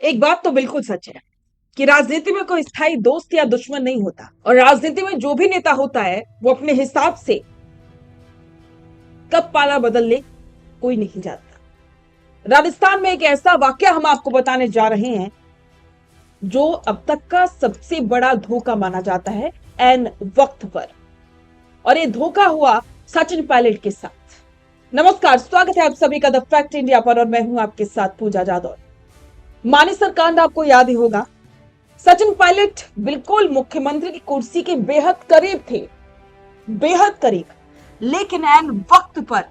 एक बात तो बिल्कुल सच है कि राजनीति में कोई स्थायी दोस्त या दुश्मन नहीं होता और राजनीति में जो भी नेता होता है वो अपने हिसाब से कब पाला बदल ले कोई नहीं जानता। राजस्थान में एक ऐसा वाकया हम आपको बताने जा रहे हैं जो अब तक का सबसे बड़ा धोखा माना जाता है एन वक्त पर, और ये धोखा हुआ सचिन पायलट के साथ। नमस्कार, स्वागत है आप सभी का द फैक्ट इंडिया पर और मैं हूं आपके साथ पूजा जादौर। मानेसर कांड आपको याद ही होगा। सचिन पायलट बिल्कुल मुख्यमंत्री की कुर्सी के बेहद करीब थे, बेहद करीब, लेकिन एन वक्त पर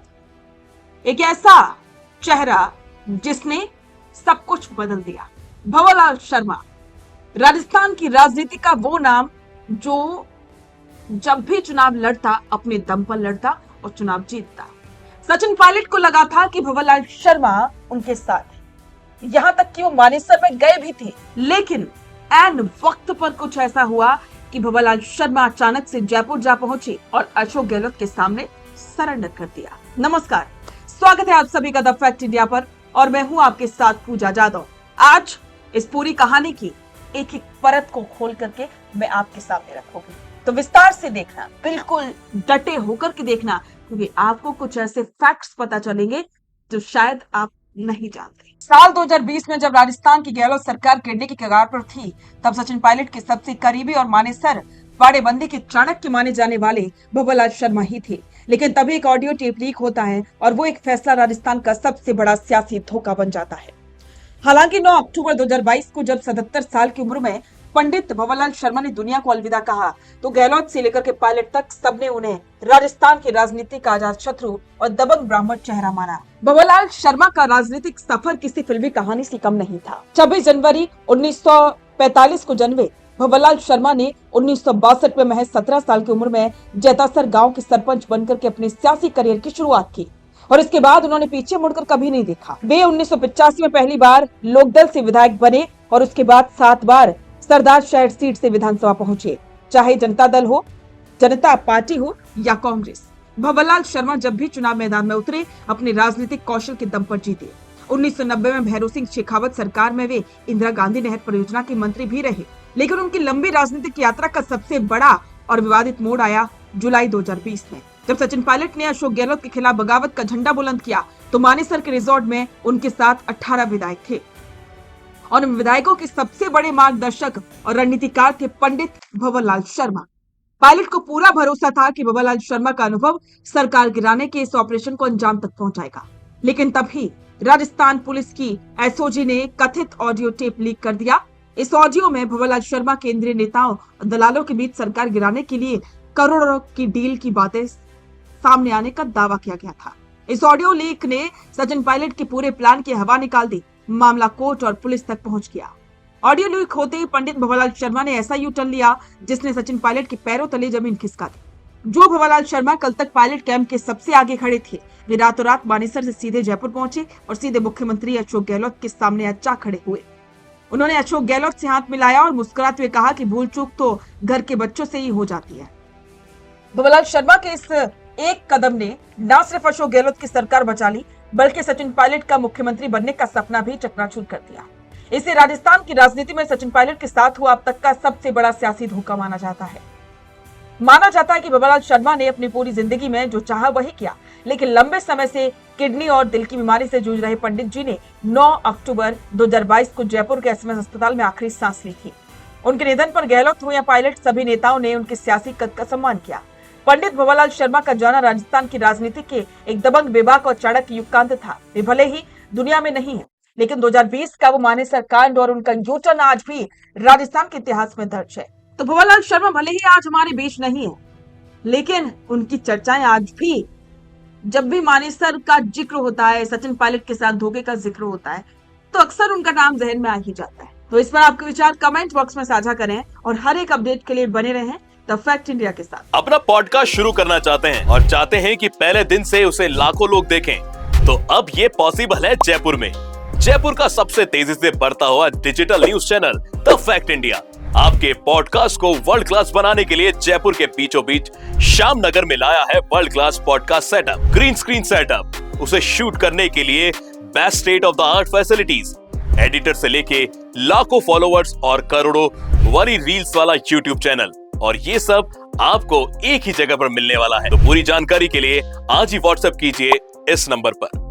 एक ऐसा चेहरा जिसने सब कुछ बदल दिया, भंवरलाल शर्मा। राजस्थान की राजनीति का वो नाम जो जब भी चुनाव लड़ता अपने दम पर लड़ता और चुनाव जीतता। सचिन पायलट को लगा था कि भंवरलाल शर्मा उनके साथ है, यहां तक कि वो मानेसर में गए भी थे, लेकिन एन वक्त पर कुछ ऐसा हुआ कि भंवरलाल शर्मा अचानक से जयपुर जा पहुंचे और अशोक गहलोत के सामने सरेंडर कर दिया। नमस्कार, स्वागत है आप सभी का द फैक्ट इंडिया पर और मैं हूं आपके साथ पूजा जादव। आज इस पूरी कहानी की एक एक परत को खोल करके मैं आपके सामने रखूंगी, तो विस्तार से देखना, बिल्कुल डटे होकर के देखना, क्योंकि आपको कुछ ऐसे फैक्ट्स पता चलेंगे जो शायद आप नहीं जानते। साल 2020 में जब राजस्थान की गहलोत सरकार गिरने की कगार पर थी, तब सचिन पायलट के सबसे करीबी और मानेसर बाड़ेबंदी के चाणक्य माने जाने वाले भंवरलाल शर्मा ही थे। लेकिन तभी एक ऑडियो टेप लीक होता है और वो एक फैसला राजस्थान का सबसे बड़ा सियासी धोखा बन जाता है। हालांकि 9 अक्टूबर 2022 को जब 77 साल की उम्र में पंडित भंवरलाल शर्मा ने दुनिया को अलविदा कहा, तो गहलोत से लेकर के पायलट तक सबने उन्हें राजस्थान की राजनीति का आजाद शत्रु और दबंग ब्राह्मण चेहरा माना। भंवरलाल शर्मा का राजनीतिक सफर किसी फिल्मी कहानी से कम नहीं था। 26 जनवरी 1945 को जन्मे भंवरलाल शर्मा ने 1962 में महज 17 साल की उम्र में जैतासर गांव के सरपंच बनकर के अपने सियासी करियर की शुरुआत की और इसके बाद उन्होंने पीछे मुड़कर कभी नहीं देखा। वे 1985 में पहली बार लोकदल से विधायक बने और उसके बाद 7 बार सरदार शहर सीट से विधानसभा पहुंचे, चाहे जनता दल हो, जनता पार्टी हो या कांग्रेस। भंवरलाल शर्मा जब भी चुनाव मैदान में उतरे अपने राजनीतिक कौशल के दम पर जीते। 1990 में भैरों सिंह शेखावत सरकार में वे इंदिरा गांधी नहर परियोजना के मंत्री भी रहे, लेकिन उनकी लंबी राजनीतिक यात्रा का सबसे बड़ा और विवादित मोड़ आया जुलाई 2020 में, जब सचिन पायलट ने अशोक गहलोत के खिलाफ बगावत का झंडा बुलंद किया। तो मानेसर के रिजॉर्ट में उनके साथ 18 विधायक थे और उन विधायकों के सबसे बड़े मार्गदर्शक और रणनीतिकार थे पंडित भंवरलाल शर्मा। पायलट को पूरा भरोसा था कि भंवरलाल शर्मा का अनुभव सरकार गिराने के इस ऑपरेशन को अंजाम तक पहुंचाएगा, लेकिन तभी राजस्थान पुलिस की एसओजी ने कथित ऑडियो टेप लीक कर दिया। इस ऑडियो में भंवरलाल शर्मा केंद्रीय नेताओं और दलालों के बीच सरकार गिराने के लिए करोड़ों की डील की बातें सामने आने का दावा किया गया था। इस ऑडियो लीक ने सचिन पायलट के पूरे प्लान की हवा निकाल दी। मामला कोर्ट और पुलिस तक पहुंच गया। ऑडियो लीक होते ही पंडित भंवरलाल शर्मा ने ऐसा यू टर्न लिया जिसने सचिन पायलट के पैरों तले जमीन खिसका दी। जो भंवरलाल शर्मा कल तक पायलट कैंप के सबसे आगे खड़े थे, वे रातों रात मानेसर से सीधे जयपुर पहुंचे और सीधे मुख्यमंत्री अशोक गहलोत के सामने अच्छा खड़े हुए। उन्होंने अशोक गहलोत से हाथ मिलाया और मुस्कुराते हुए कहा कि भूल चूक तो घर के बच्चों से ही हो जाती है। भंवरलाल शर्मा के इस एक कदम ने न सिर्फ अशोक गहलोत की सरकार बचा ली, बल्कि सचिन पायलट का मुख्यमंत्री बनने का सपना भी चकनाचूर कर दिया। इसे राजस्थान की राजनीति में सचिन पायलट के साथ हुआ अब तक का सबसे बड़ा सियासी धोखा माना जाता है। माना जाता है कि भंवरलाल शर्मा ने अपनी पूरी जिंदगी में जो चाहा वही किया, लेकिन लंबे समय से किडनी और दिल की बीमारी से जूझ रहे पंडित जी ने 9 अक्टूबर 2022 को जयपुर के एसएमएस अस्पताल में आखिरी सांस ली थी। उनके निधन पर गहलोत हो या पायलट, सभी नेताओं ने उनके सियासी कद का सम्मान किया। पंडित भंवरलाल शर्मा का जाना राजस्थान की राजनीति के एक दबंग, बेबाक और चाणक्य युगकांत था। वे भले ही दुनिया में नहीं है, लेकिन 2020 का वो मानेसर कांड और उनका यू टर्न आज भी राजस्थान के इतिहास में दर्ज है। तो भंवरलाल शर्मा भले ही आज हमारे बीच नहीं है, लेकिन उनकी चर्चाएं आज भी, जब भी मानेसर का जिक्र होता है, सचिन पायलट के साथ धोखे का जिक्र होता है, तो अक्सर उनका नाम जहन में आ ही जाता है। तो इस पर आपके विचार कमेंट बॉक्स में साझा करें और हर एक अपडेट के लिए बने रहें द फैक्ट इंडिया के साथ। अपना पॉडकास्ट शुरू करना चाहते हैं और चाहते हैं कि पहले दिन से उसे लाखों लोग देखें, तो अब ये पॉसिबल है जयपुर में। जयपुर का सबसे तेजी से बढ़ता हुआ digital news channel the fact India आपके पॉडकास्ट को वर्ल्ड क्लास बनाने के लिए जयपुर के बीचों बीच श्याम नगर में लाया है world class podcast setup, green screen setup. उसे शूट करने के लिए best state of the art facilities, editor से लेके लाखों फॉलोवर्स और करोड़ों वाली रील्स वाला यूट्यूब चैनल, और ये सब आपको एक ही जगह पर मिलने वाला है। तो पूरी जानकारी के लिए आज ही व्हाट्सएप कीजिए इस नंबर पर।